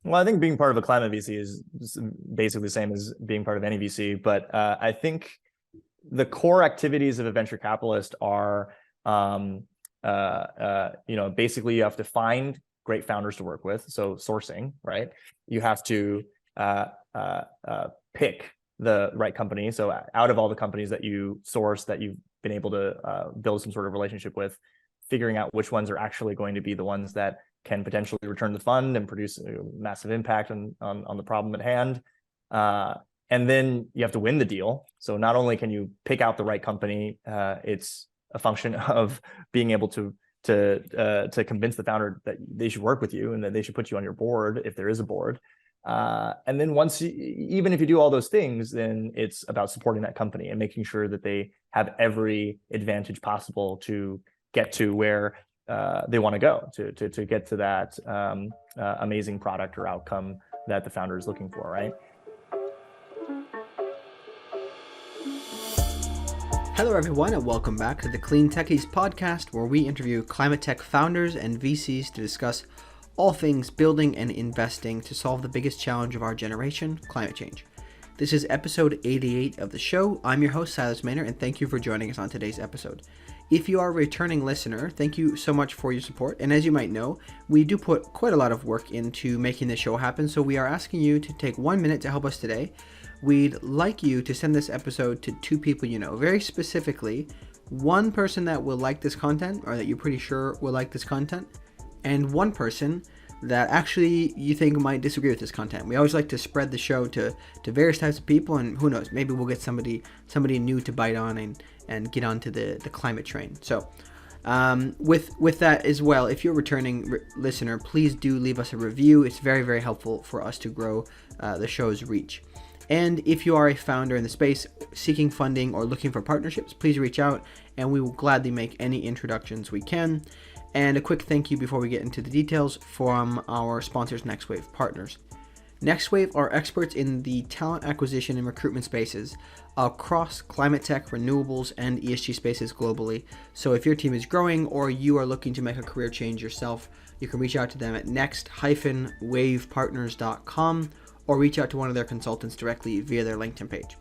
Well, I think being part of a climate VC is basically the same as being part of any VC, but I think the core activities of a venture capitalist are, basically you have to find great founders to work with, so sourcing, right? You have to pick the right company. So out of all the companies that you source that you've been able to build some sort of relationship with, figuring out which ones are actually going to be the ones that can potentially return the fund and produce a massive impact on the problem at hand. And then you have to win the deal. So not only can you pick out the right company, it's a function of being able to convince the founder that they should work with you and that they should put you on your board if there is a board. And then even if you do all those things, then it's about supporting that company and making sure that they have every advantage possible to get to where they want to go to get to that amazing product or outcome that the founder is looking for, right? Hello everyone and welcome back to the Clean Techies podcast, where we interview climate tech founders and VCs to discuss all things building and investing to solve the biggest challenge of our generation, climate change. This is episode 88 of the show. I'm your host, Silas Maynor, and thank you for joining us on today's episode. If you are a returning listener, thank you so much for your support. And as you might know, we do put quite a lot of work into making this show happen, so we are asking you to take 1 minute to help us today. We'd like you to send this episode to 2 people you know, very specifically, one person that will like this content or that you're pretty sure will like this content, and one person that actually you think might disagree with this content. We always like to spread the show to various types of people, and who knows, maybe we'll get somebody new to bite on and get onto the climate train. So with that as well, if you're a returning listener, please do leave us a review. It's very, very helpful for us to grow the show's reach. And if you are a founder in the space seeking funding or looking for partnerships, please reach out and we will gladly make any introductions we can. And a quick thank you before we get into the details from our sponsors, NextWave Partners. NextWave are experts in the talent acquisition and recruitment spaces across climate tech, renewables, and ESG spaces globally. So if your team is growing or you are looking to make a career change yourself, you can reach out to them at next-wavepartners.com or reach out to one of their consultants directly via their LinkedIn page.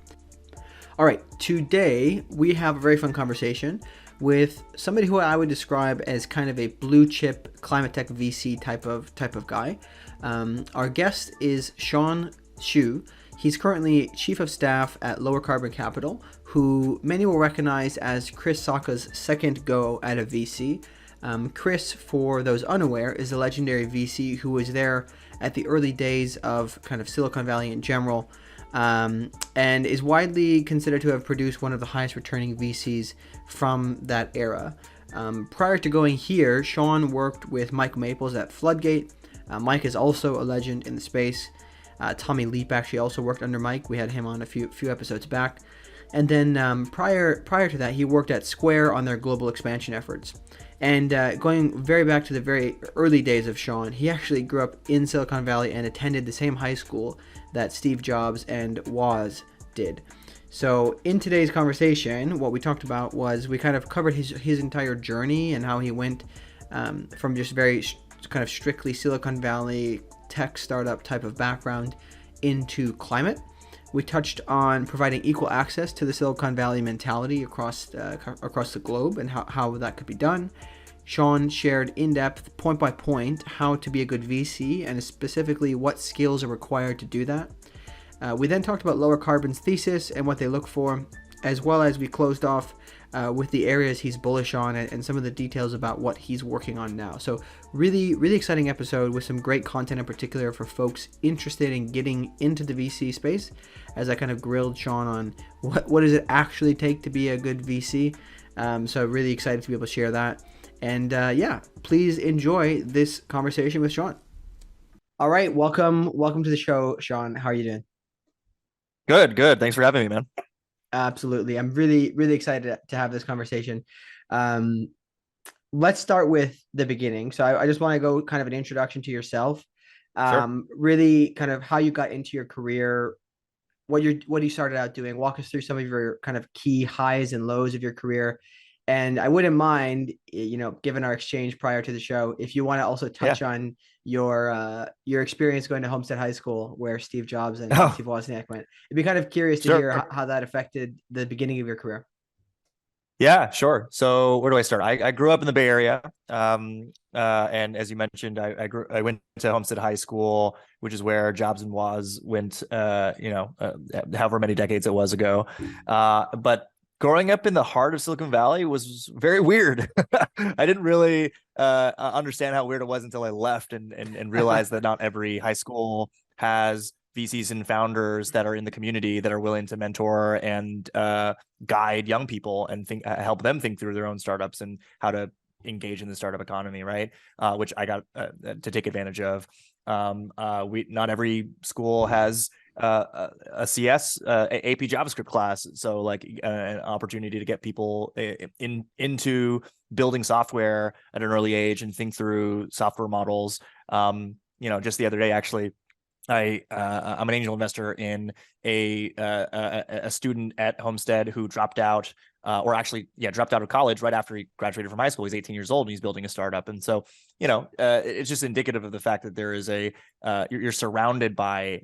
All right, today we have a very fun conversation with somebody who I would describe as kind of a blue chip climate tech VC type of guy. Our guest is Shawn Xu. He's currently chief of staff at Lowercarbon Captal, who many will recognize as Chris Sacca's second go at a VC. Chris, for those unaware, is a legendary VC who was there at the early days of kind of Silicon Valley in general, and is widely considered to have produced one of the highest returning VCs from that era. Prior to going here, Shawn worked with Mike Maples at Floodgate. Mike is also a legend in the space. Tommy Leap actually also worked under Mike. We had him on a few episodes back. And then prior to that, he worked at Square on their global expansion efforts. And going very back to the very early days of Shawn, he actually grew up in Silicon Valley and attended the same high school that Steve Jobs and Woz did. So in today's conversation, what we talked about was we kind of covered his entire journey and how he went from just very kind of strictly Silicon Valley tech startup type of background into climate. We touched on providing equal access to the Silicon Valley mentality across the globe and how that could be done. Shawn shared in-depth, point by point, how to be a good VC and specifically what skills are required to do that. We then talked about Lowercarbon's thesis and what they look for, as well as we closed off with the areas he's bullish on and some of the details about what he's working on now. So really, really exciting episode with some great content in particular for folks interested in getting into the VC space, as I kind of grilled Shawn on what does it actually take to be a good VC. So really excited to be able to share that. And please enjoy this conversation with Shawn. All right, welcome to the show, Shawn. How are you doing? Good. Thanks for having me, man. Absolutely. I'm really, really excited to have this conversation. Let's start with the beginning. So I just want to go kind of an introduction to yourself. Sure. Really kind of how you got into your career, what you started out doing. Walk us through some of your kind of key highs and lows of your career. And I wouldn't mind, given our exchange prior to the show, if you want to also touch on your experience going to Homestead High School, where Steve Jobs and Oh, Steve Wozniak went. I'd be kind of curious to hear sure. how that affected the beginning of your career. Yeah, sure. So where do I start? I grew up in the Bay Area. And as you mentioned, I went to Homestead High School, which is where Jobs and Woz went, however many decades it was ago. But growing up in the heart of Silicon Valley was very weird. I didn't really understand how weird it was until I left and realized that not every high school has VCs and founders that are in the community that are willing to mentor and guide young people and help them think through their own startups and how to engage in the startup economy, right? Which I got to take advantage of. Not every school has a CS AP JavaScript class, so like an opportunity to get people into building software at an early age and think through software models. Just the other day, actually, I'm an angel investor in a student at Homestead who dropped out, dropped out of college right after he graduated from high school. He's 18 years old and he's building a startup. And so, it's just indicative of the fact that there is you're surrounded by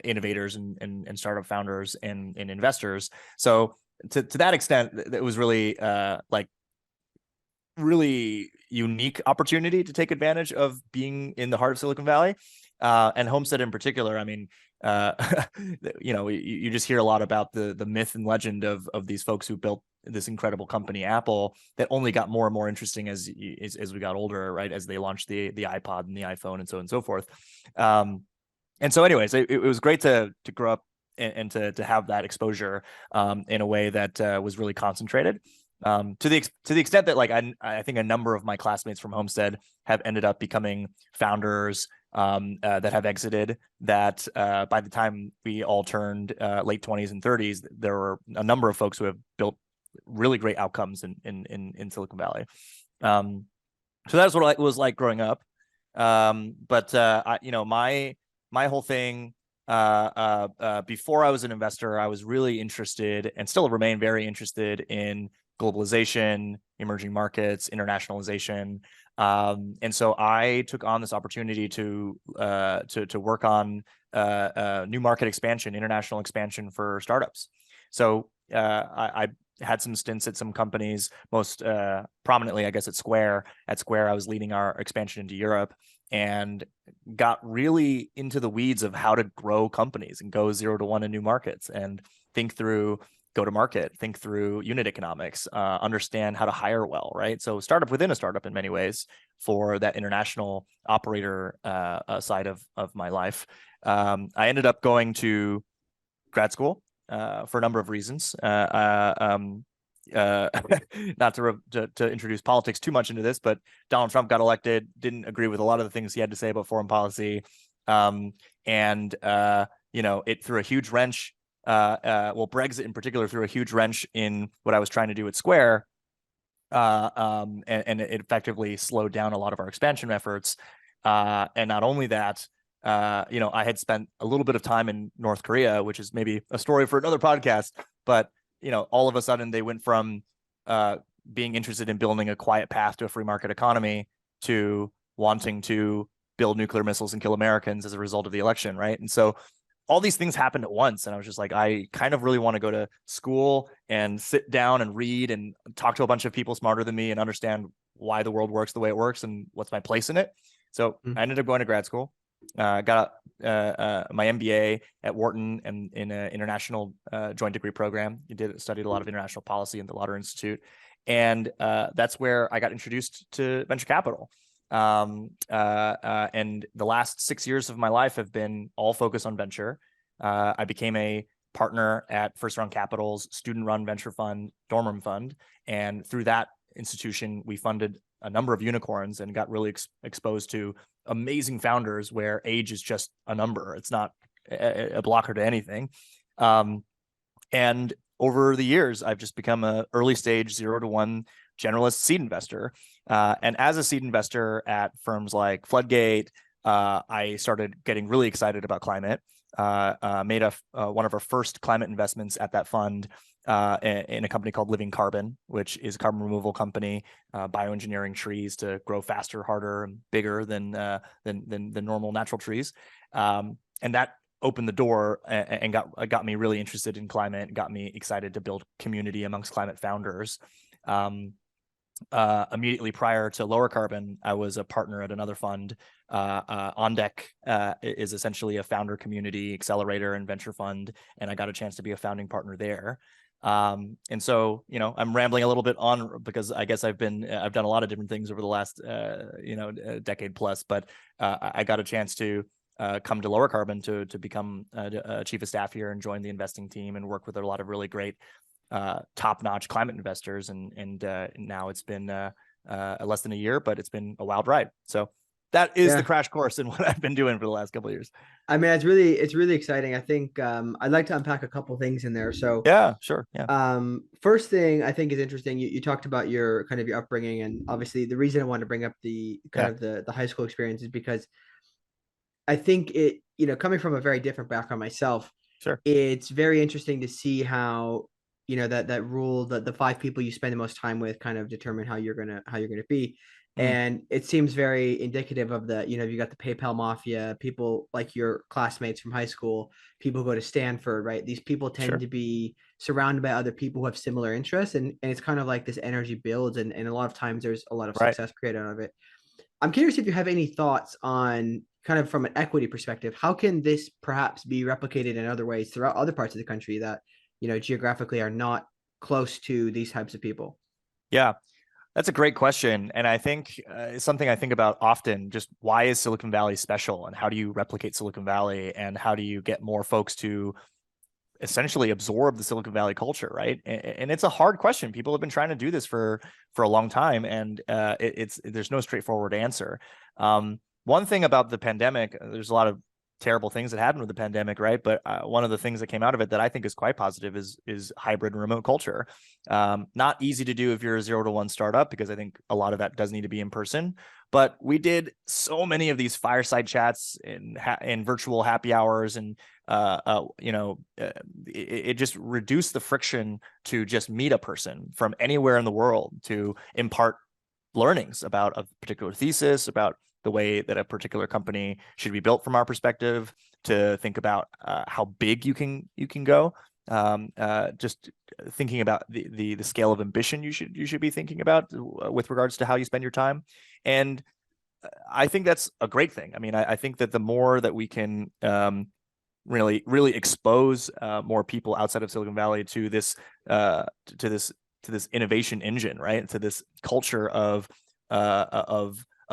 innovators and startup founders and investors. So to that extent, it was really really unique opportunity to take advantage of being in the heart of Silicon Valley. And Homestead in particular, I mean, you just hear a lot about the myth and legend of these folks who built this incredible company, Apple, that only got more and more interesting as we got older, right? As they launched the iPod and the iPhone and so on and so forth. And so, anyways, it was great to grow up and to have that exposure in a way that was really concentrated. To the extent that I think a number of my classmates from Homestead have ended up becoming founders that have exited. That by the time we all turned late 20s and 30s, there were a number of folks who have built really great outcomes in Silicon Valley. So that's what it was like growing up. My whole thing before I was an investor, I was really interested and still remain very interested in globalization, emerging markets, internationalization. And so I took on this opportunity to work on new market expansion, international expansion for startups. So I had some stints at some companies, most prominently, I guess, at Square. At Square, I was leading our expansion into Europe and got really into the weeds of how to grow companies and go 0 to 1 in new markets and think through go to market, think through unit economics, understand how to hire well, right? So startup within a startup in many ways for that international operator side of my life. I ended up going to grad school for a number of reasons. Not to introduce politics too much into this, but Donald Trump got elected, didn't agree with a lot of the things he had to say about foreign policy. It threw a huge wrench. Brexit in particular threw a huge wrench in what I was trying to do at Square. And it effectively slowed down a lot of our expansion efforts. And not only that, I had spent a little bit of time in North Korea, which is maybe a story for another podcast, but all of a sudden they went from being interested in building a quiet path to a free market economy to wanting to build nuclear missiles and kill Americans as a result of the election, right? And so all these things happened at once. And I was just like, I kind of really want to go to school and sit down and read and talk to a bunch of people smarter than me and understand why the world works the way it works and what's my place in it. So I ended up going to grad school, got my MBA at Wharton and in an international joint degree program. Studied a lot of international policy in the Lauder Institute. And that's where I got introduced to venture capital. And the last 6 years of my life have been all focused on venture. I became a partner at First Round Capital's student-run venture fund, Dormer Fund, and through that institution, we funded a number of unicorns and got really exposed to amazing founders where age is just a number. It's not a blocker to anything. And over the years, I've just become an early stage 0 to 1 generalist seed investor. And as a seed investor at firms like Floodgate, I started getting really excited about climate. Made one of our first climate investments at that fund in a company called Lowercarbon, which is a carbon removal company, bioengineering trees to grow faster, harder, and bigger than normal natural trees. And that opened the door and got me really interested in climate, got me excited to build community amongst climate founders. Immediately prior to Lowercarbon, I was a partner at another fund. On Deck is essentially a founder community accelerator and venture fund, and I got a chance to be a founding partner there. And so, I'm rambling a little bit on because I guess I've done a lot of different things over the last, decade plus, but I got a chance to come to Lowercarbon to become a chief of staff here and join the investing team and work with a lot of really great top-notch climate investors. And now it's been less than a year, but it's been a wild ride. So that is the crash course in what I've been doing for the last couple of years. I mean, it's really exciting. I think I'd like to unpack a couple things in there. So yeah, sure. Yeah. First thing I think is interesting. You talked about your upbringing, and obviously the reason I wanted to bring up the the high school experience is because I think it, coming from a very different background myself, sure, it's very interesting to see how, that rule, that the 5 people you spend the most time with kind of determine how you're gonna be. And it seems very indicative of the, you got the PayPal mafia, people like your classmates from high school, people who go to Stanford, right? These people tend to be surrounded by other people who have similar interests, and it's kind of like this energy builds, and a lot of times there's a lot of success created out of it. I'm curious if you have any thoughts on, kind of from an equity perspective, how can this perhaps be replicated in other ways throughout other parts of the country that, geographically are not close to these types of people? Yeah, that's a great question. And I think it's something I think about often, just why is Silicon Valley special and how do you replicate Silicon Valley and how do you get more folks to essentially absorb the Silicon Valley culture, right? And it's a hard question. People have been trying to do this for a long time, and there's no straightforward answer. One thing about the pandemic, there's a lot of terrible things that happened with the pandemic, right? But one of the things that came out of it that I think is quite positive is hybrid and remote culture. Not easy to do if you're a 0 to 1 startup, because I think a lot of that does need to be in person. But we did so many of these fireside chats in virtual happy hours, and it just reduced the friction to just meet a person from anywhere in the world to impart learnings about a particular thesis, about the way that a particular company should be built from our perspective, to think about how big you can go. Just thinking about the scale of ambition you should be thinking about with regards to how you spend your time. And I think that's a great thing. I mean, I think that the more that we can really expose more people outside of Silicon Valley to this innovation engine, right? To this culture of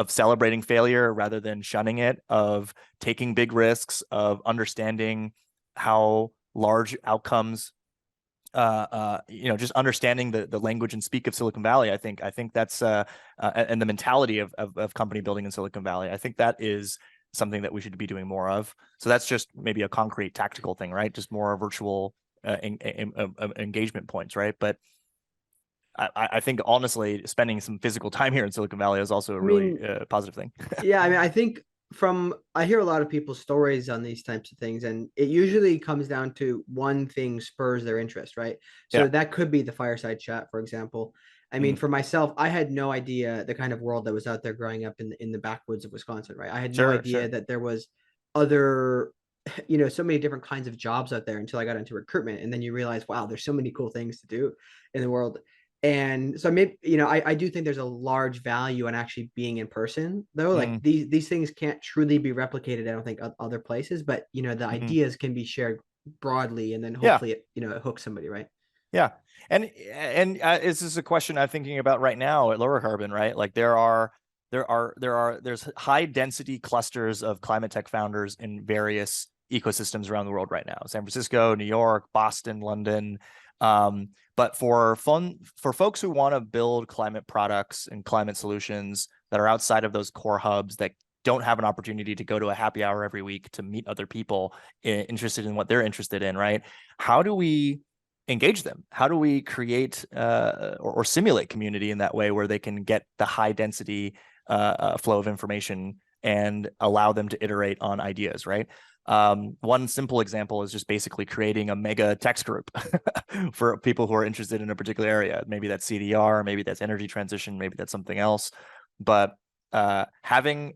celebrating failure rather than shunning it, of taking big risks, of understanding how large outcomes, just understanding the language and speak of Silicon Valley. I think that's and the mentality of company building in Silicon Valley. I think that is something that we should be doing more of. So that's just maybe a concrete tactical thing, right? Just more virtual engagement points, right? But I think honestly, spending some physical time here in Silicon Valley is also a really positive thing. Yeah, I mean, I think I hear a lot of people's stories on these types of things, and it usually comes down to one thing spurs their interest, right? So that could be the fireside chat, for example. I mean, for myself, I had no idea the kind of world that was out there growing up in the backwoods of Wisconsin, right? I had no idea that there was other, so many different kinds of jobs out there until I got into recruitment. And then you realize, wow, there's so many cool things to do in the world. And so maybe, I do think there's a large value in actually being in person, though. Like these things can't truly be replicated, I don't think, other places, but the ideas can be shared broadly, and then hopefully it hooks somebody, right? Yeah. And this is a question I'm thinking about right now at Lowercarbon, right? Like there's high density clusters of climate tech founders in various ecosystems around the world right now. San Francisco, New York, Boston, London. But for folks who want to build climate products and climate solutions that are outside of those core hubs, that don't have an opportunity to go to a happy hour every week to meet other people interested in what they're interested in, right? How do we engage them? How do we create or simulate community in that way where they can get the high density flow of information and allow them to iterate on ideas, right? One simple example is just basically creating a mega text group for people who are interested in a particular area. Maybe that's CDR, maybe that's energy transition, maybe that's something else. But having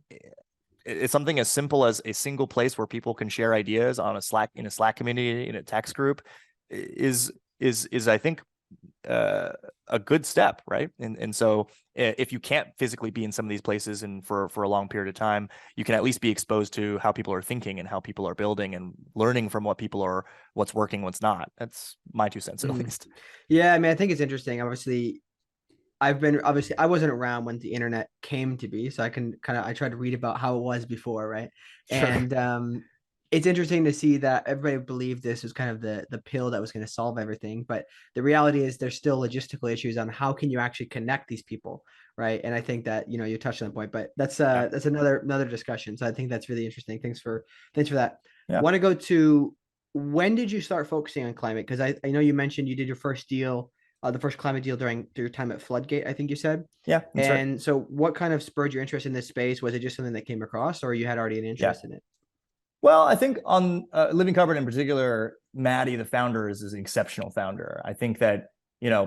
it's something as simple as a single place where people can share ideas on in a Slack community, in a text group, is I think a good step, right? And so if you can't physically be in some of these places and for a long period of time, you can at least be exposed to how people are thinking and how people are building and learning from what's working, what's not. That's my 2 cents at least. Yeah, I mean, I think it's interesting. Obviously, I wasn't around when the internet came to be, so I tried to read about how it was before, right? Sure. And it's interesting to see that everybody believed this was kind of the pill that was going to solve everything, but the reality is there's still logistical issues on how can you actually connect these people, right? And I think that you touched on the point, but that's Yeah. that's another discussion. So I think that's really interesting. Thanks for that. Yeah. Want to go to when did you start focusing on climate? Because I know you mentioned you did your first deal, the first climate deal during your time at Floodgate, I think you said. Yeah, that's right. And so what kind of spurred your interest in this space? Was it just something that came across, or you had already an Yeah. interest in it? Well, I think on Living Carbon in particular, Maddie, the founder, is an exceptional founder. I think that,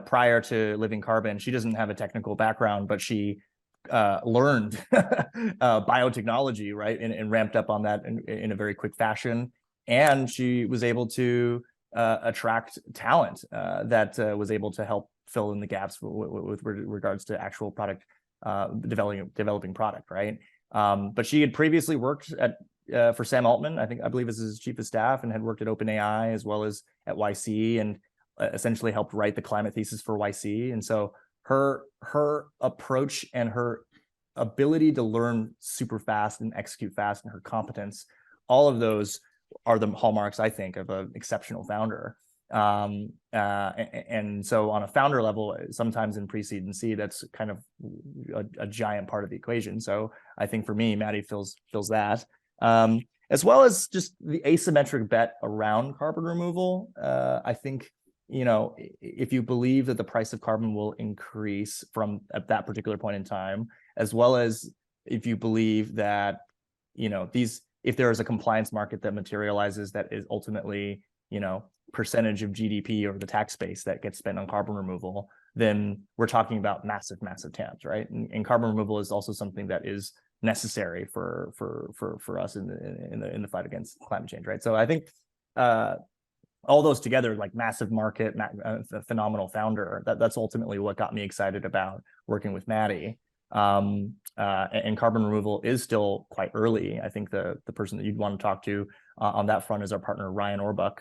prior to Living Carbon, she doesn't have a technical background, but she learned biotechnology, right? And ramped up on that in a very quick fashion. And she was able to attract talent that was able to help fill in the gaps with regards to actual product developing product, right? But she had previously worked for Sam Altman, I believe as his chief of staff, and had worked at OpenAI as well as at YC, and essentially helped write the climate thesis for YC. And so her approach and her ability to learn super fast and execute fast, and her competence, all of those are the hallmarks, I think, of an exceptional founder. And so on a founder level, sometimes in pre-seed and seed, that's kind of a giant part of the equation. So I think for me, Maddie fills that. As well as just the asymmetric bet around carbon removal. I think, if you believe that the price of carbon will increase from at that particular point in time, as well as if you believe that, if there is a compliance market that materializes that is ultimately, percentage of GDP or the tax base that gets spent on carbon removal, then we're talking about massive TAMs, right? And carbon removal is also something that is necessary for us in the fight against climate change, right? So I think all those together, like massive market, a phenomenal founder, that's ultimately what got me excited about working with Maddie. And carbon removal is still quite early. I think the person that you'd want to talk to on that front is our partner Ryan Orbuck,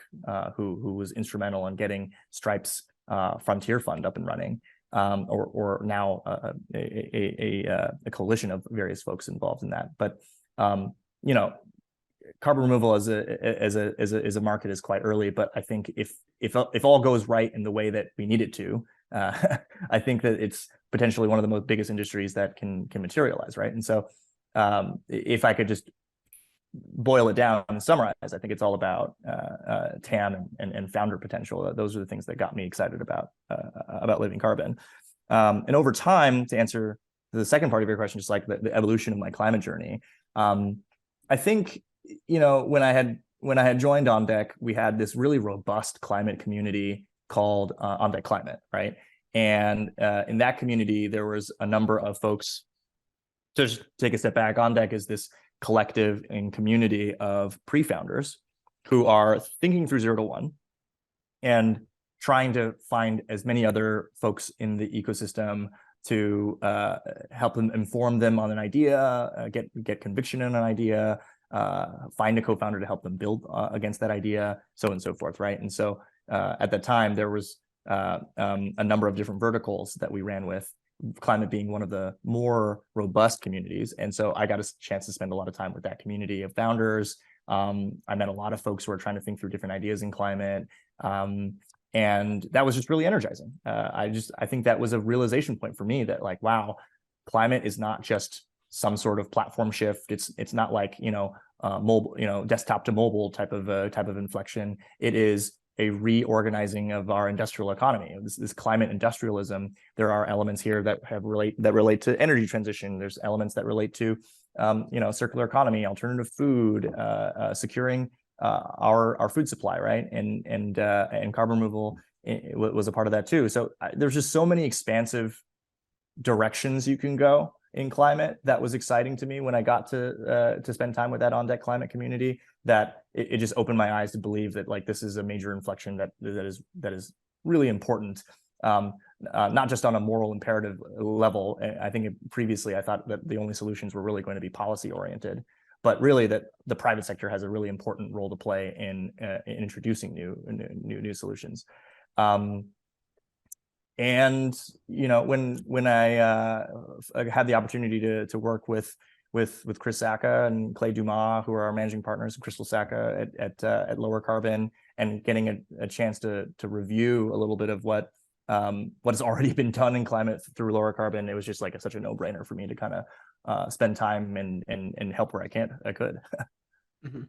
who was instrumental in getting Stripe's Frontier Fund up and running. Or now a coalition of various folks involved in that. But carbon removal as a market is quite early. But I think if all goes right in the way that we need it to, I think that it's potentially one of the most biggest industries that can materialize, right? And so if I could just boil it down and summarize, I think it's all about TAM and founder potential. Those are the things that got me excited about Living Carbon. And over time, to answer the second part of your question, just like the evolution of my climate journey, I think, when I had joined OnDeck, we had this really robust climate community called OnDeck Climate, right? And in that community, there was a number of folks. To just take a step back, OnDeck is this collective and community of pre-founders who are thinking through 0 to 1 and trying to find as many other folks in the ecosystem to help them, inform them on an idea, get conviction in an idea, find a co-founder to help them build against that idea, so on and so forth, right? And so at that time, there was a number of different verticals that we ran with, climate being one of the more robust communities. And so I got a chance to spend a lot of time with that community of founders. I met a lot of folks who are trying to think through different ideas in climate. And that was just really energizing. I think that was a realization point for me that, like, wow, climate is not just some sort of platform shift. It's not like, mobile, desktop to mobile type of inflection. It is a reorganizing of our industrial economy. This climate industrialism. There are elements here that relate to energy transition. There's elements that relate to circular economy, alternative food, securing our food supply, right? And carbon removal was a part of that too. So there's just so many expansive directions you can go in climate that was exciting to me when I got to spend time with that on deck climate community, that it just opened my eyes to believe that like this is a major inflection that is really important, not just on a moral imperative level. I think previously I thought that the only solutions were really going to be policy oriented, but really that the private sector has a really important role to play in introducing new solutions. And when I had the opportunity to work with Chris Sacca and Clay Dumas, who are our managing partners, Crystal Sacca at Lowercarbon, and getting a chance to review a little bit of what has already been done in climate through Lowercarbon, it was just like such a no-brainer for me to kind of spend time and help where I could. Mm-hmm.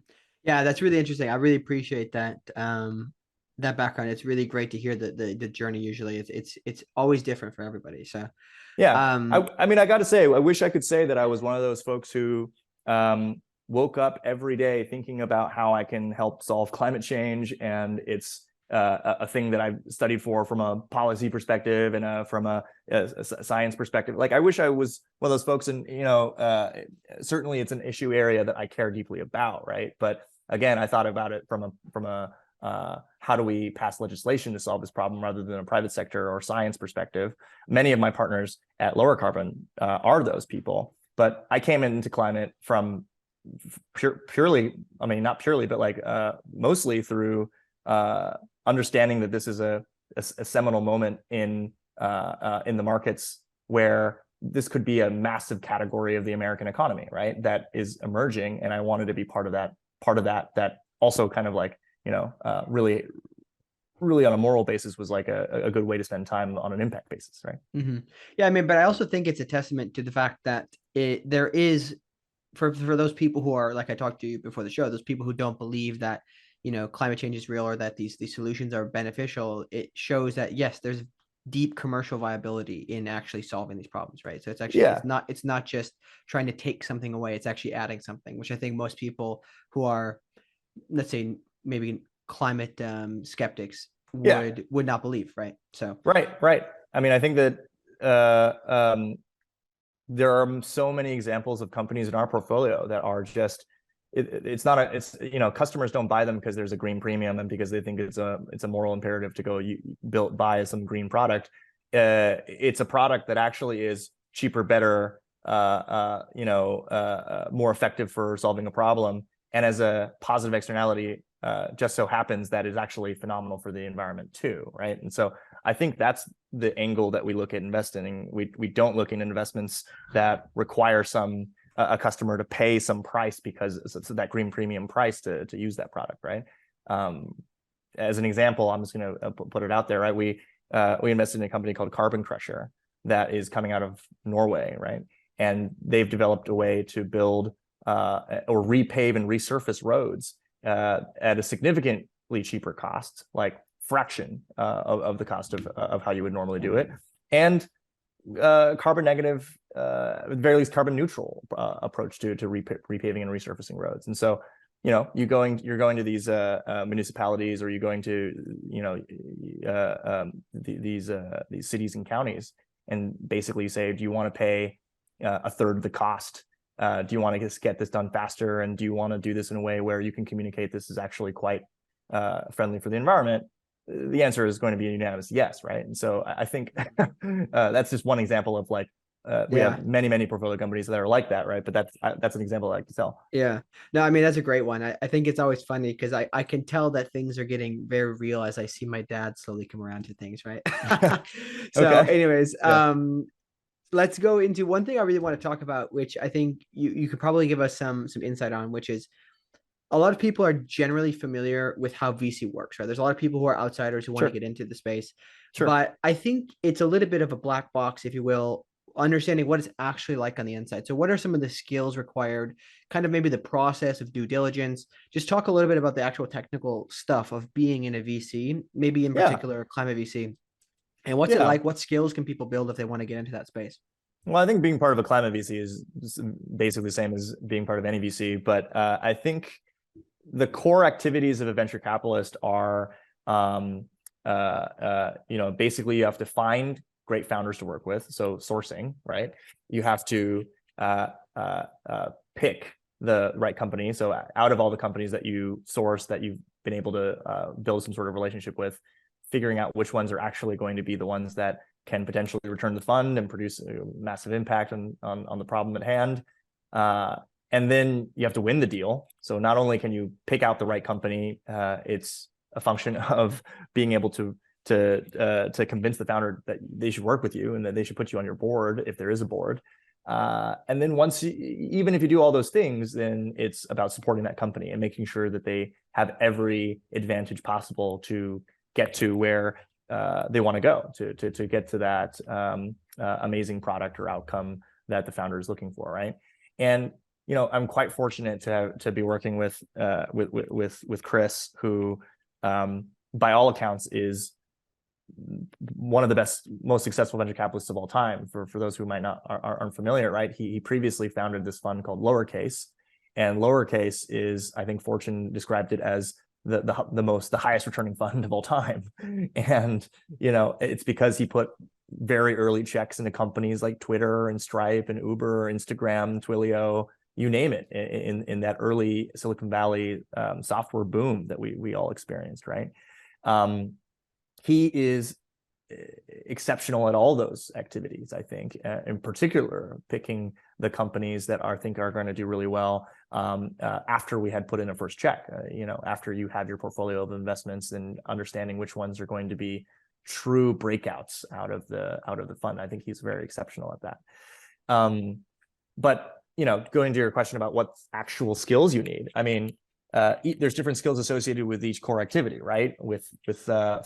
Yeah, that's really interesting. I really appreciate that. That background. It's really great to hear the journey. Usually it's always different for everybody. So yeah, I mean, I got to say, I wish I could say that I was one of those folks who woke up every day thinking about how I can help solve climate change, and it's a thing that I've studied from a policy perspective and from a science perspective. Like, I wish I was one of those folks, and certainly it's an issue area that I care deeply about, right? But again, I thought about it from a how do we pass legislation to solve this problem rather than a private sector or science perspective. Many of my partners at Lowercarbon are those people, but I came into climate from purely, I mean, not purely, but like mostly through understanding that this is a seminal moment in the markets where this could be a massive category of the American economy, right? That is emerging, and I wanted to be part of that also kind of like, really on a moral basis was like a good way to spend time on an impact basis, right? Mm-hmm. Yeah, I mean, but I also think it's a testament to the fact that there is, for those people who are, like I talked to you before the show, those people who don't believe that climate change is real or that these solutions are beneficial. It shows that yes, there's deep commercial viability in actually solving these problems, right? So it's actually it's not just trying to take something away, it's actually adding something, which I think most people who are, let's say, maybe climate skeptics would not believe, right? So right. I mean, I think that there are so many examples of companies in our portfolio that are just customers don't buy them because there's a green premium and because they think it's a moral imperative to go buy some green product. It's a product that actually is cheaper, better, more effective for solving a problem, and as a positive externality, just so happens that is actually phenomenal for the environment too, right? And so I think that's the angle that we look at investing. We don't look in investments that require a customer to pay some price because it's that green premium price to use that product, right? As an example, I'm just going to put it out there, right? We invested in a company called Carbon Crusher that is coming out of Norway, right? And they've developed a way to build or repave and resurface roads at a significantly cheaper cost, like fraction of the cost of how you would normally do it, and carbon negative, at the very least carbon neutral approach to repaving and resurfacing roads. And so you're going to these municipalities, or you're going to these cities and counties, and basically you say, do you want to pay a third of the cost? Do you want to just get this done faster? And do you want to do this in a way where you can communicate this is actually quite friendly for the environment? The answer is going to be a unanimous yes, right? And so I think that's just one example of like, we have many portfolio companies that are like that, right? But that's an example I like to tell. Yeah, no, I mean, that's a great one. I think it's always funny because I can tell that things are getting very real as I see my dad slowly come around to things, right? So anyways, let's go into one thing I really want to talk about, which I think you could probably give us some insight on, which is a lot of people are generally familiar with how VC works, right? There's a lot of people who are outsiders who want to get into the space, but I think it's a little bit of a black box, if you will, understanding what it's actually like on the inside. So what are some of the skills required, kind of maybe the process of due diligence? Just talk a little bit about the actual technical stuff of being in a VC, maybe in particular climate VC. And what's it like? What skills can people build if they want to get into that space? Well, I think being part of a climate VC is basically the same as being part of any VC, but I think the core activities of a venture capitalist are, basically you have to find great founders to work with, so sourcing, right? You have to pick the right company. So out of all the companies that you source that you've been able to build some sort of relationship with, figuring out which ones are actually going to be the ones that can potentially return the fund and produce a massive impact on the problem at hand. And then you have to win the deal. So not only can you pick out the right company, it's a function of being able to convince the founder that they should work with you and that they should put you on your board if there is a board. And then even if you do all those things, then it's about supporting that company and making sure that they have every advantage possible to get to where they want to go, to get to that amazing product or outcome that the founder is looking for, right? And I'm quite fortunate to be working with Chris, who, by all accounts, is one of the best, most successful venture capitalists of all time. For those who aren't familiar, right? He previously founded this fund called Lowercase, and Lowercase is, I think, Fortune described it as the highest returning fund of all time. And it's because he put very early checks into companies like Twitter and Stripe and Uber, Instagram, Twilio, you name it, in that early Silicon Valley software boom that we all experienced, right? He is exceptional at all those activities, I think, in particular, picking the companies that I think are going to do really well after we had put in a first check, after you have your portfolio of investments and understanding which ones are going to be true breakouts out of the fund. I think he's very exceptional at that. But going to your question about what actual skills you need, I mean, there's different skills associated with each core activity, right? With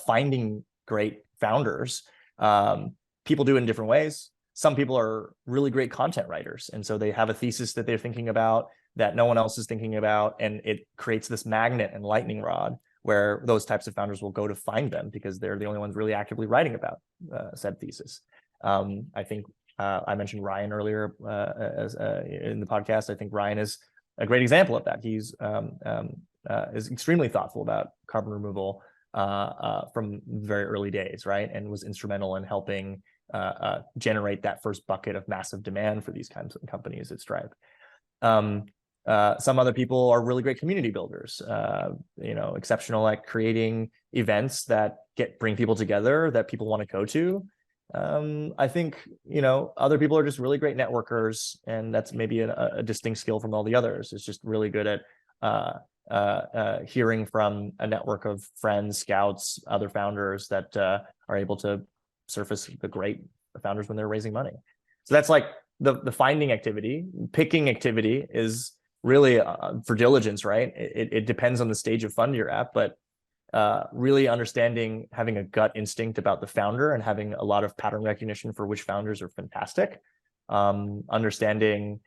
finding great founders, people do it in different ways. Some people are really great content writers, and so they have a thesis that they're thinking about that no one else is thinking about, and it creates this magnet and lightning rod where those types of founders will go to find them because they're the only ones really actively writing about said thesis. I think I mentioned Ryan earlier in the podcast. I think Ryan is a great example of that. He's is extremely thoughtful about carbon removal from very early days, right? And was instrumental in helping generate that first bucket of massive demand for these kinds of companies at Stripe. Some other people are really great community builders, exceptional at creating events that bring people together that people want to go to. I think, other people are just really great networkers, and that's maybe a distinct skill from all the others. It's just really good at hearing from a network of friends, scouts, other founders that are able to surface the great founders when they're raising money. So that's like the finding activity. Picking activity is really for diligence, right? It depends on the stage of fund you're at, but really understanding, having a gut instinct about the founder and having a lot of pattern recognition for which founders are fantastic, understanding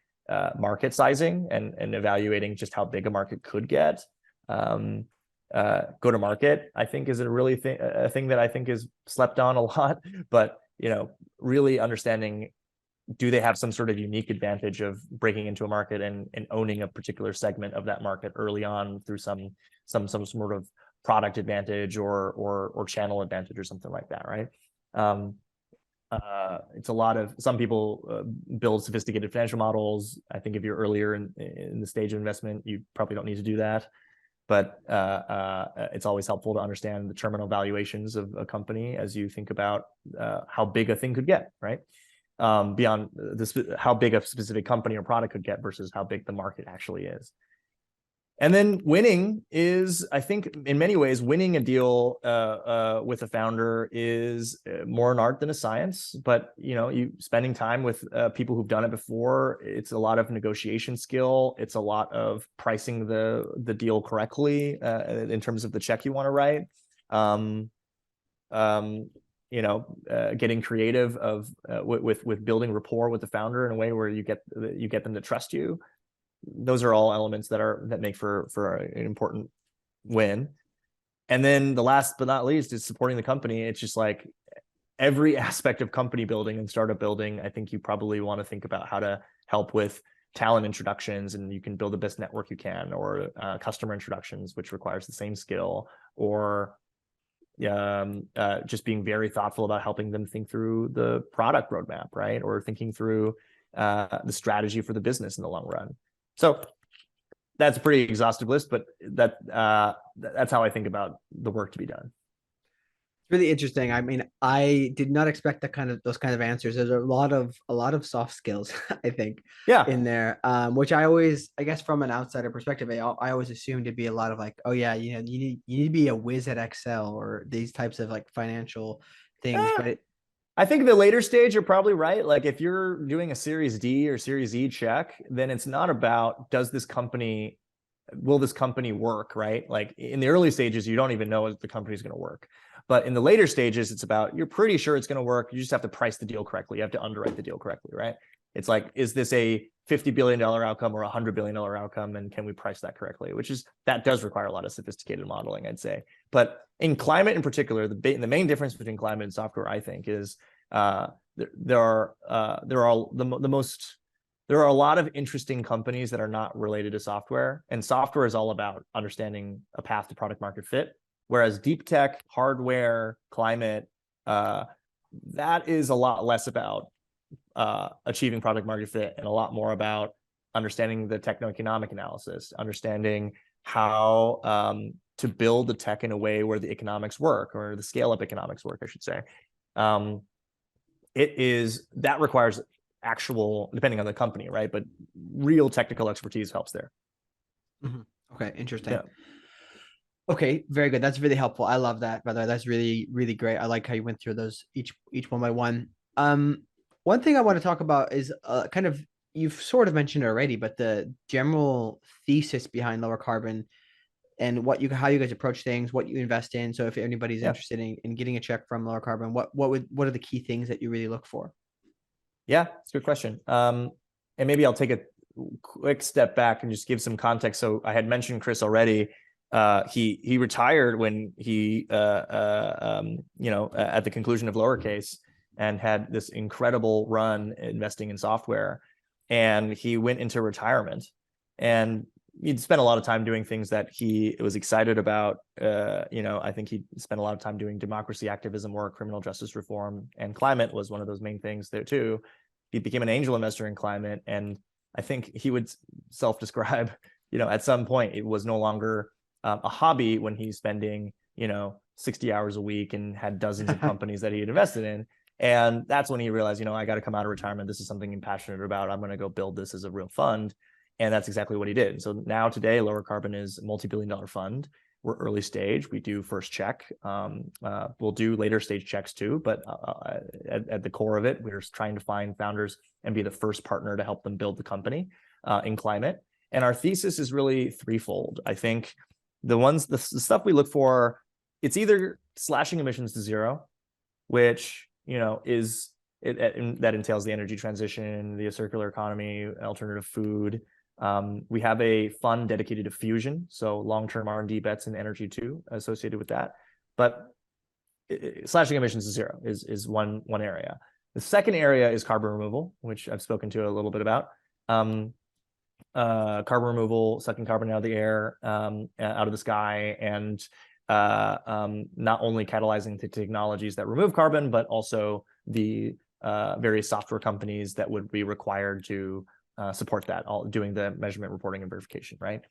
market sizing and evaluating just how big a market could get. Go to market, I think, is a thing that I think is slept on a lot, but really understanding, do they have some sort of unique advantage of breaking into a market and owning a particular segment of that market early on through some sort of product advantage or channel advantage or something like that, right? It's a lot of, some people build sophisticated financial models. I think if you're earlier in the stage of investment, you probably don't need to do that. But it's always helpful to understand the terminal valuations of a company as you think about how big a thing could get, right? Beyond how big a specific company or product could get versus how big the market actually is. And then winning is, I think, in many ways, winning a deal with a founder is more an art than a science. But you spending time with people who've done it before, it's a lot of negotiation skill. It's a lot of pricing the deal correctly in terms of the check you want to write. Getting creative with building rapport with the founder in a way where you get them to trust you. Those are all elements that make for an important win. And then the last but not least is supporting the company. It's just like, every aspect of company building and startup building, I think you probably want to think about how to help with talent introductions, and you can build the best network you can, or customer introductions, which requires the same skill, or just being very thoughtful about helping them think through the product roadmap, right? Or thinking through the strategy for the business in the long run. So that's a pretty exhaustive list, but that's how I think about the work to be done. Really interesting. I mean, I did not expect those kind of answers. There's a lot of soft skills, I think, Yeah. in there, which I always, I guess, from an outsider perspective, I always assumed it'd be a lot of like, oh yeah, you need to be a whiz at Excel or these types of like financial things. But I think the later stage, you're probably right. Like if you're doing a Series D or Series E check, then it's not about will this company work, right? Like in the early stages, you don't even know if the company's going to work. But in the later stages, it's about, you're pretty sure it's going to work. You just have to price the deal correctly. You have to underwrite the deal correctly, right? It's like, is this a $50 billion outcome or a $100 billion outcome? And can we price that correctly? That does require a lot of sophisticated modeling, I'd say. But in climate in particular, the main difference between climate and software, I think, is there are a lot of interesting companies that are not related to software, and software is all about understanding a path to product market fit. Whereas deep tech, hardware, climate, that is a lot less about achieving product market fit and a lot more about understanding the techno-economic analysis, understanding how to build the tech in a way where the economics work, or the scale-up economics work, I should say. That requires actual, depending on the company, right? But real technical expertise helps there. Mm-hmm. Okay, interesting. Yeah. Okay, very good. That's really helpful. I love that, by the way. That's really, really great. I like how you went through those each one by one. One thing I want to talk about is kind of, you've sort of mentioned it already, but the general thesis behind Lowercarbon and how you guys approach things, what you invest in. So if anybody's interested in getting a check from Lowercarbon, what are the key things that you really look for? Yeah, it's a good question. And maybe I'll take a quick step back and just give some context. So I had mentioned Chris already. He retired when he at the conclusion of Lowercase, and had this incredible run investing in software, and he went into retirement, and he'd spent a lot of time doing things that he was excited about. I think he spent a lot of time doing democracy activism work, criminal justice reform, and climate was one of those main things there too. He became an angel investor in climate, and I think he would self-describe, at some point it was no longer a hobby when he's spending, 60 hours a week and had dozens of companies that he had invested in. And that's when he realized, I got to come out of retirement. This is something I'm passionate about. I'm going to go build this as a real fund. And that's exactly what he did. So now today, Lowercarbon is a multi-billion-dollar fund. We're early stage. We do first check. We'll do later stage checks too. But at the core of it, we're trying to find founders and be the first partner to help them build the company in climate. And our thesis is really threefold. I think the stuff we look for, it's either slashing emissions to zero, which that entails the energy transition, the circular economy, alternative food. We have a fund dedicated to fusion, so long-term R&D bets in energy too, associated with that. But slashing emissions to zero is one area. The second area is carbon removal, which I've spoken to a little bit about. Carbon removal, sucking carbon out of the air, out of the sky, and not only catalyzing the technologies that remove carbon, but also the various software companies that would be required to support that, all doing the measurement, reporting, and verification, right?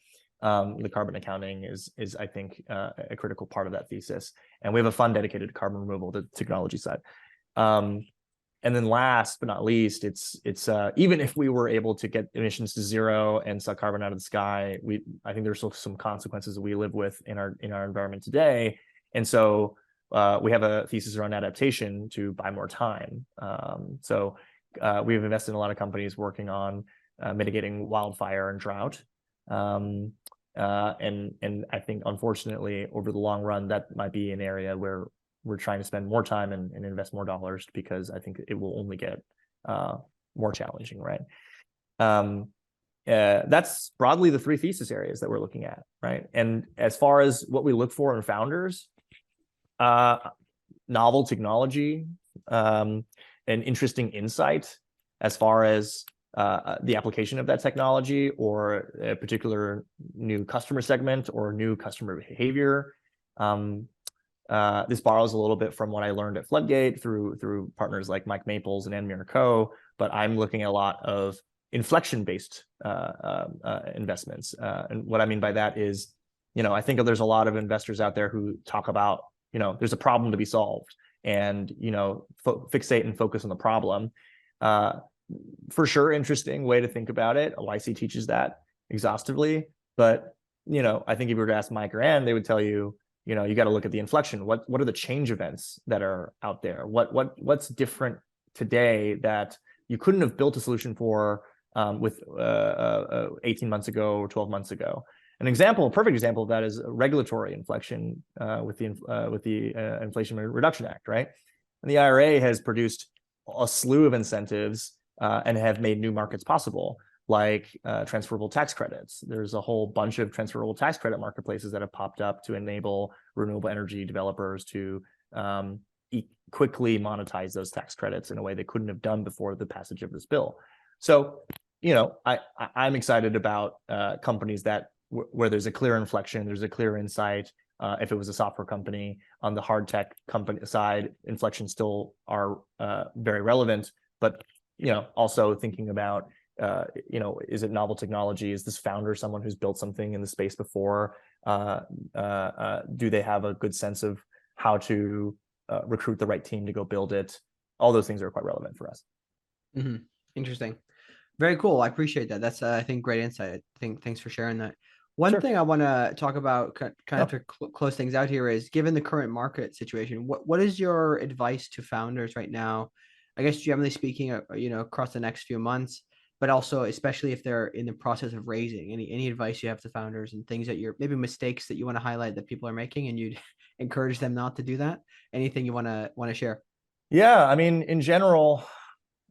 The carbon accounting is I think a critical part of that thesis, and we have a fund dedicated to carbon removal, the technology side. And then last but not least, it's even if we were able to get emissions to zero and suck carbon out of the sky, I think there's still some consequences that we live with in our environment today. And so we have a thesis around adaptation to buy more time. So we've invested in a lot of companies working on mitigating wildfire and drought. And I think unfortunately over the long run, that might be an area where we're trying to spend more time and invest more dollars, because I think it will only get more challenging, right? That's broadly the three thesis areas that we're looking at, right? And as far as what we look for in founders, novel technology, an interesting insight as far as the application of that technology or a particular new customer segment or new customer behavior. This borrows a little bit from what I learned at Floodgate through partners like Mike Maples and Anmir Co. But I'm looking at a lot of inflection-based investments. And what I mean by that is, I think there's a lot of investors out there who talk about, there's a problem to be solved, and fixate and focus on the problem. For sure, interesting way to think about it. YC teaches that exhaustively, but I think if you were to ask Mike or Ann, they would tell you, you got to look at the inflection. What are the change events that are out there? What's different today that you couldn't have built a solution for with 18 months ago or 12 months ago? A perfect example of that is a regulatory inflection with the Inflation Reduction Act, right? And the IRA has produced a slew of incentives and have made new markets possible, like transferable tax credits. There's a whole bunch of transferable tax credit marketplaces that have popped up to enable renewable energy developers to quickly monetize those tax credits in a way they couldn't have done before the passage of this bill. So, I'm excited about companies where there's a clear inflection, there's a clear insight. If it was a software company, on the hard tech company side, inflections still are very relevant, but also thinking about is it novel technology? Is this founder someone who's built something in the space before? Do they have a good sense of how to recruit the right team to go build it? All those things are quite relevant for us. Mm-hmm. Interesting. Very cool. I appreciate that. That's, I think, great insight. Thanks for sharing that. One thing I want to talk about kind of to close things out here is, given the current market situation, what is your advice to founders right now? I guess generally speaking, across the next few months, but also especially if they're in the process of raising. Any advice you have to founders and things that maybe mistakes that you want to highlight that people are making, and you'd encourage them not to do that? Anything you want to share? Yeah, I mean, in general,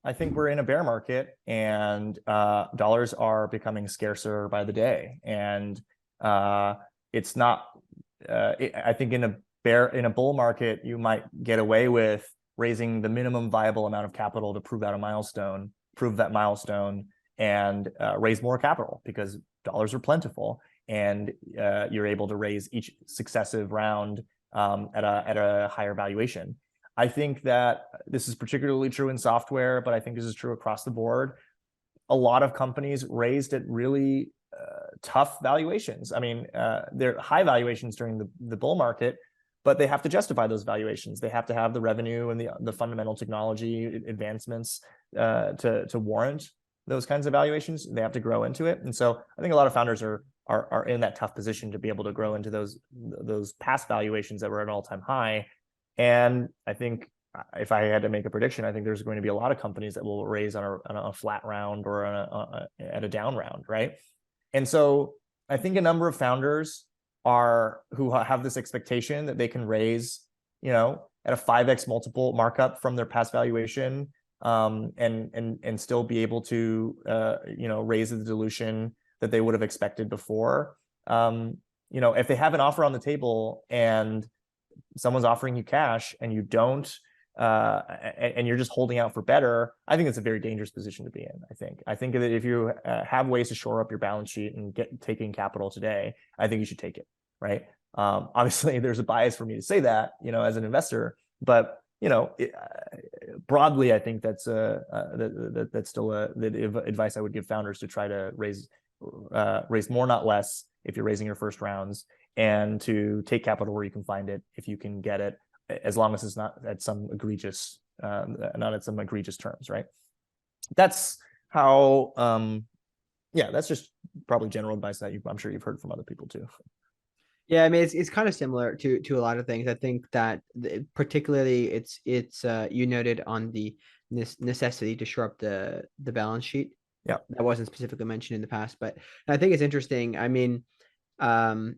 I think we're in a bear market, and dollars are becoming scarcer by the day. And it's not. I think in a bull market, you might get away with raising the minimum viable amount of capital to prove that milestone, and raise more capital because dollars are plentiful, and you're able to raise each successive round at a higher valuation. I think that this is particularly true in software, but I think this is true across the board. A lot of companies raised at really tough valuations. I mean, they're high valuations during the bull market, but they have to justify those valuations. They have to have the revenue and the fundamental technology advancements to warrant those kinds of valuations. They have to grow into it. And so I think a lot of founders are in that tough position to be able to grow into those past valuations that were at an all-time high. And I think if I had to make a prediction, I think there's going to be a lot of companies that will raise on a flat round or at a down round, right? And so I think a number of founders who have this expectation that they can raise, at a 5x multiple markup from their past valuation, and still be able to, raise the dilution that they would have expected before. If they have an offer on the table and someone's offering you cash and you don't, and you're just holding out for better, I think it's a very dangerous position to be in. I think that if you have ways to shore up your balance sheet and taking capital today, I think you should take it, right? Obviously, there's a bias for me to say that, as an investor, but broadly, I think that's still the advice I would give founders, to try to raise more, not less, if you're raising your first rounds, and to take capital where you can find it, if you can get it, as long as it's not at some egregious terms, right? That's how. That's just probably general advice that I'm sure you've heard from other people too. Yeah, I mean, it's kind of similar to a lot of things. I think that particularly it's you noted on the necessity to shore up the balance sheet. Yeah, that wasn't specifically mentioned in the past, but I think it's interesting. I mean, I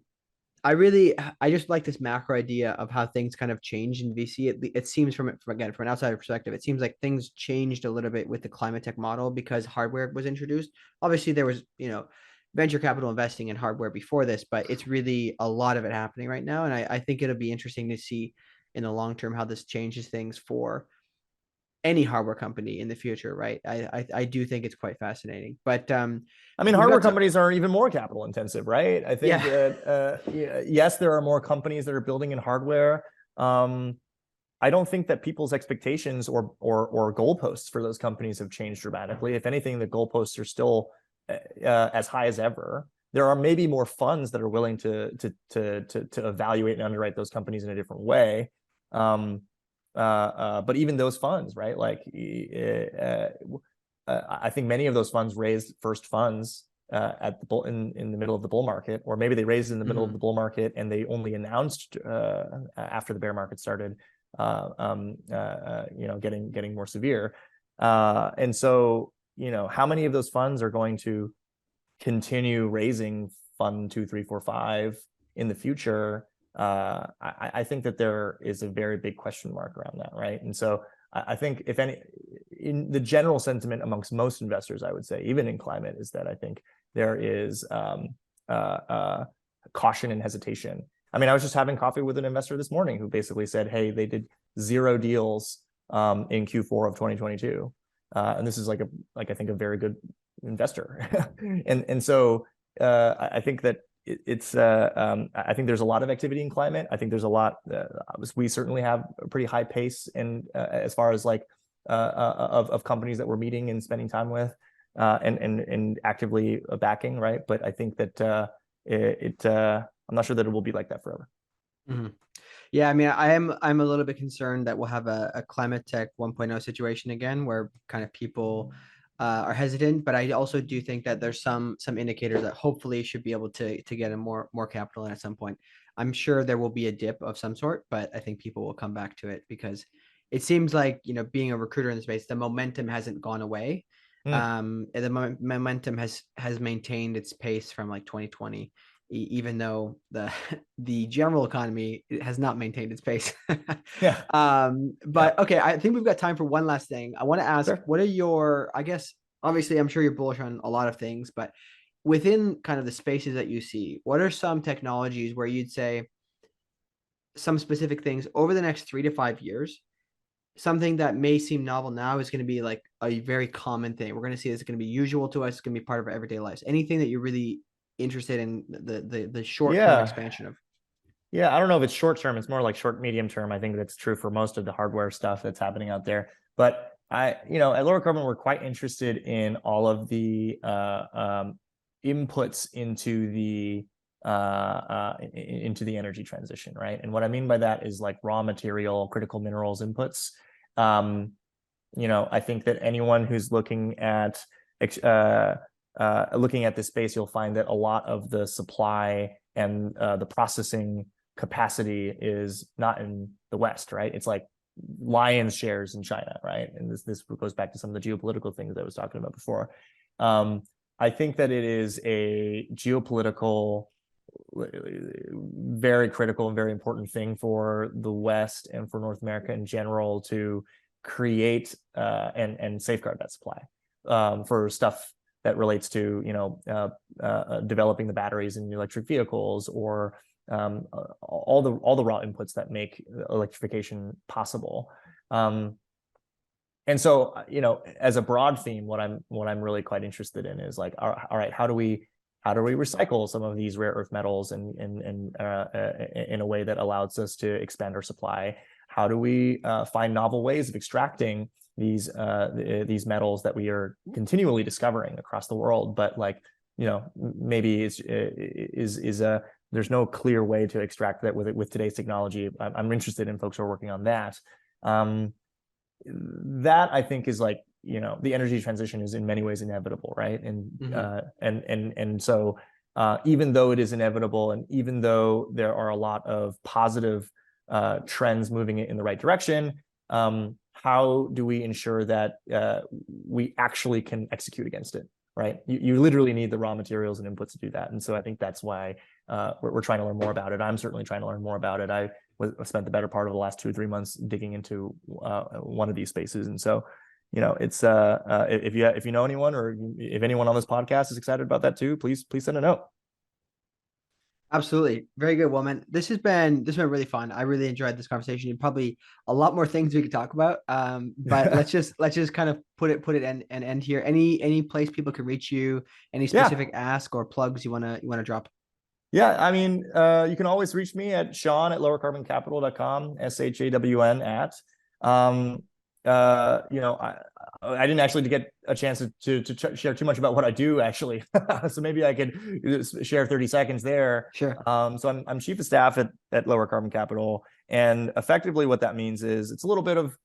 just like this macro idea of how things kind of change in VC. It seems from an outsider perspective, it seems like things changed a little bit with the climate tech model because hardware was introduced. Obviously, there was venture capital investing in hardware before this, but it's really a lot of it happening right now. And I think it'll be interesting to see in the long term how this changes things for any hardware company in the future, right? I do think it's quite fascinating. But I mean, we've hardware got some, companies are even more capital intensive, right? I think yeah. that yes, there are more companies that are building in hardware. I don't think that people's expectations or goalposts for those companies have changed dramatically. If anything, the goalposts are still as high as ever. There are maybe more funds that are willing to evaluate and underwrite those companies in a different way. But even those funds, right? Like, I think many of those funds raised first funds at the bull in the middle of the bull market, or maybe they raised in the middle of the bull market and they only announced after the bear market started, getting more severe. And so, how many of those funds are going to continue raising fund 2, 3, 4, 5 in the future? I think that there is a very big question mark around that, right? And so I think, if any, in the general sentiment amongst most investors, I would say, even in climate, is that I think there is caution and hesitation. I mean, I was just having coffee with an investor this morning who basically said, hey, they did 0 deals in Q4 of 2022. And this is like I think a very good investor. and so I think that I think there's a lot of activity in climate. I think there's a lot. We certainly have a pretty high pace, and as far as like of companies that we're meeting and spending time with, and actively backing, right? But I think that I'm not sure that it will be like that forever. Mm-hmm. Yeah, I mean, I'm a little bit concerned that we'll have a climate tech 1.0 situation again, where kind of people are hesitant. But I also do think that there's some indicators that hopefully should be able to get a more capital in at some point. I'm sure there will be a dip of some sort, but I think people will come back to it because it seems like, being a recruiter in the space, the momentum hasn't gone away. And the momentum has maintained its pace from like 2020, even though the general economy has not maintained its pace. Yeah. But okay, I think we've got time for one last thing. I want to ask, Sure. what are your, I guess, obviously, I'm sure you're bullish on a lot of things, but within kind of the spaces that you see, what are some technologies where you'd say some specific things over the next 3 to 5 years? Something that may seem novel now is going to be like a very common thing. We're going to see this is going to be usual to us. It's going to be part of our everyday lives. Anything that you're really interested in the short-term expansion of? Yeah, I don't know if it's short term. It's more like short, medium term. I think that's true for most of the hardware stuff that's happening out there. But at Lowercarbon, we're quite interested in all of the inputs into the energy transition, right? And what I mean by that is like raw material, critical minerals inputs. I think that anyone who's looking at this space, you'll find that a lot of the supply and the processing capacity is not in the West, right? It's like lion's shares in China, right? And this goes back to some of the geopolitical things that I was talking about before. I think that it is a geopolitical, very critical and very important thing for the West and for North America in general to create and safeguard that supply for stuff that relates to developing the batteries in electric vehicles, or all the raw inputs that make electrification possible. And so, as a broad theme, what I'm really quite interested in is like, all right, how do we recycle some of these rare earth metals and in a way that allows us to expand our supply? How do we find novel ways of extracting these metals that we are continually discovering across the world, but like, maybe there's no clear way to extract that with today's technology. I'm interested in folks who are working on that. That I think is like, the energy transition is in many ways inevitable, right? And so even though it is inevitable, and even though there are a lot of positive trends moving it in the right direction, how do we ensure that we actually can execute against it, right? You literally need the raw materials and inputs to do that. And so I think that's why we're trying to learn more about it. I'm certainly trying to learn more about it. I spent the better part of the last 2 or 3 months digging into one of these spaces. And so, it's if you know anyone, or if anyone on this podcast is excited about that too, please send a note. Absolutely. Very good, woman. This has been really fun. I really enjoyed this conversation. And probably a lot more things we could talk about. But let's just kind of put it and end here. Any place people can reach you, any Yeah. specific ask or plugs you wanna drop? Yeah, I mean, you can always reach me at Shawn at lowercarboncapital.com, SHAWN at. Um, I didn't actually get a chance to share too much about what I do actually. So maybe I could share 30 seconds there. Sure. So I'm chief of staff at Lower Carbon Capital, and effectively what that means is it's a little bit of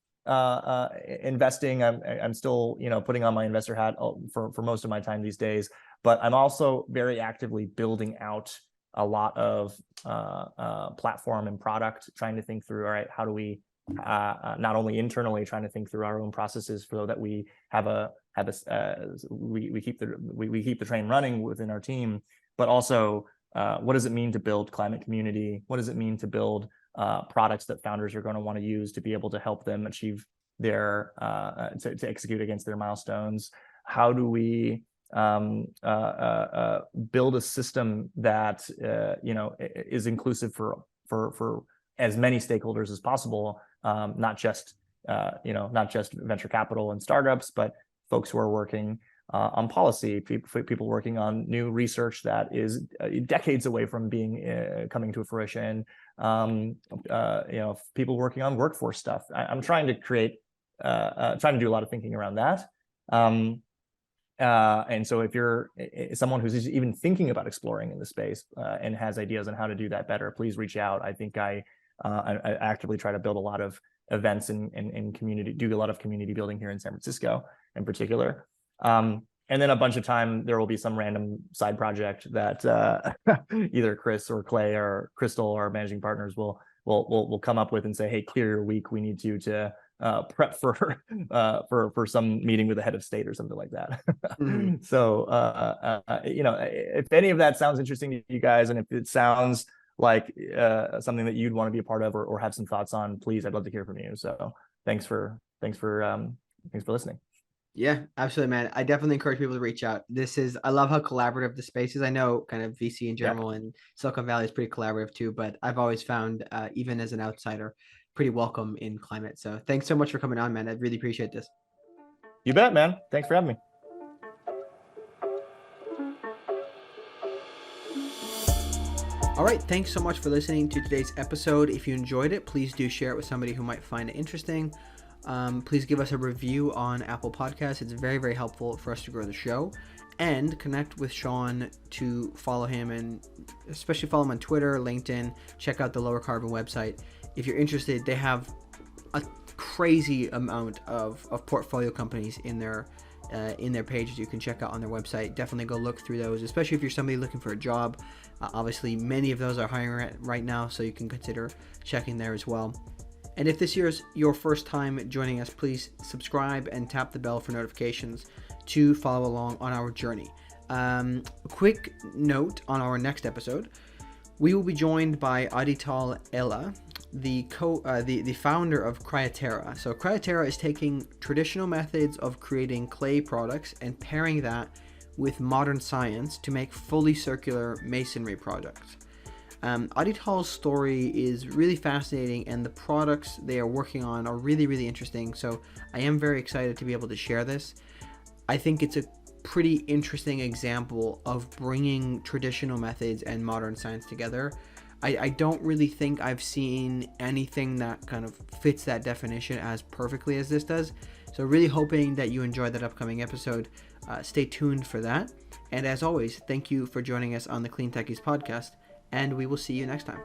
investing. I'm still putting on my investor hat for most of my time these days, but I'm also very actively building out a lot of platform and product, trying to think through, all right, how do we not only internally trying to think through our own processes so that we have we keep the train running within our team, but also what does it mean to build climate community? What does it mean to build products that founders are going to want to use to be able to help them achieve their to execute against their milestones? How do we build a system that is inclusive for as many stakeholders as possible, not just venture capital and startups, but folks who are working on policy, people working on new research that is decades away from being coming to fruition, people working on workforce stuff. I'm trying to trying to do a lot of thinking around that. And so if you're someone who's even thinking about exploring in the space and has ideas on how to do that better, please reach out. I think I actively try to build a lot of events and community, do a lot of community building here in San Francisco in particular. And then a bunch of time, there will be some random side project that either Chris or Clay or Crystal or managing partners will come up with and say, hey, clear your week. We need you to prep for some meeting with the head of state or something like that. Mhm. So, if any of that sounds interesting to you guys, and if it sounds like something that you'd want to be a part of or have some thoughts on, please, I'd love to hear from you. So thanks for listening. Yeah, absolutely, man. I definitely encourage people to reach out. I love how collaborative the space is. I know kind of VC in Yeah, general and Silicon Valley is pretty collaborative too, but I've always found, even as an outsider, pretty welcome in climate. So thanks so much for coming on, man. I really appreciate this. you bet, man. Thanks for having me. All right, thanks so much for listening to today's episode. If you enjoyed it, please do share it with somebody who might find it interesting. Please give us a review on Apple Podcasts. It's very, very helpful for us to grow the show. And connect with Shawn to follow him, and especially follow him on Twitter, LinkedIn. Check out the Lower Carbon website. If you're interested, they have a crazy amount of portfolio companies in their pages you can check out on their website. Definitely go look through those, especially if you're somebody looking for a job. Obviously, many of those are hiring right now, so you can consider checking there as well. And if this year's your first time joining us, please subscribe and tap the bell for notifications to follow along on our journey. Quick note on our next episode, we will be joined by Untitled Chapter, the founder of Cryoterra. So Cryoterra is taking traditional methods of creating clay products and pairing that with modern science to make fully circular masonry products. Aditol's story is really fascinating, and the products they are working on are really, really interesting. So I am very excited to be able to share this. I think it's a pretty interesting example of bringing traditional methods and modern science together. I don't really think I've seen anything that kind of fits that definition as perfectly as this does. So really hoping that you enjoyed that upcoming episode. Stay tuned for that. And as always, thank you for joining us on the Clean Techies podcast, and we will see you next time.